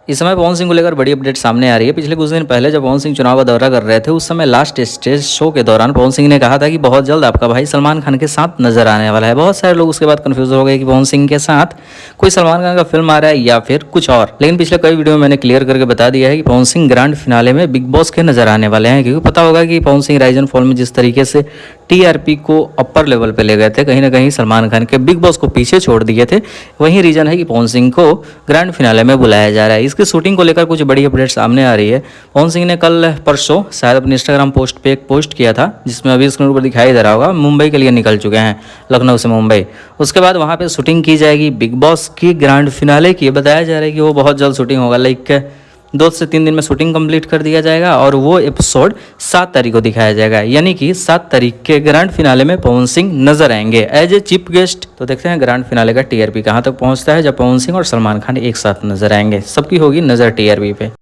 इस समय पवन सिंह को लेकर बड़ी अपडेट सामने आ रही है। पिछले कुछ दिन पहले जब पवन सिंह चुनाव का दौरा कर रहे थे, उस समय लास्ट स्टेज शो के दौरान पवन सिंह ने कहा था कि बहुत जल्द आपका भाई सलमान खान के साथ नजर आने वाला है। बहुत सारे लोग उसके बाद कंफ्यूज हो गए कि पवन सिंह के साथ कोई सलमान खान का फिल्म आ रहा है या फिर कुछ और। लेकिन पिछले कई वीडियो में मैंने क्लियर करके बता दिया है कि पवन सिंह ग्रैंड फिनाले में बिग बॉस के नजर आने वाले हैं। क्योंकि पता होगा कि Pawan Singh rise and fall में जिस तरीके से टीआरपी को अपर लेवल पे ले गए थे, कहीं ना कहीं सलमान खान के बिग बॉस को पीछे छोड़ दिए थे। वही रीजन है कि पवन सिंह को ग्रैंड फिनाले में बुलाया जा रहा है। इसकी शूटिंग को लेकर कुछ बड़ी अपडेट सामने आ रही है। पवन सिंह ने कल परसों शायद अपने इंस्टाग्राम पोस्ट पे एक पोस्ट किया था, जिसमें अभी स्क्रीन पर दिखाई दे रहा होगा, मुंबई के लिए निकल चुके हैं, लखनऊ से मुंबई। उसके बाद वहाँ पे शूटिंग की जाएगी बिग बॉस की ग्रैंड फिनाले की। बताया जा रहा है कि वो बहुत जल्द शूटिंग होगा, लाइक 2 से 3 दिन में शूटिंग कंप्लीट कर दिया जाएगा और वो एपिसोड 7 तारीख को दिखाया जाएगा। यानी कि 7 तारीख के ग्रैंड फिनाले में पवन सिंह नजर आएंगे एज ए चीफ गेस्ट। तो देखते हैं ग्रैंड फिनाले का टीआरपी कहां तक पहुंचता है, जब पवन सिंह और सलमान खान एक साथ नजर आएंगे। सबकी होगी नजर टीआरपी पे।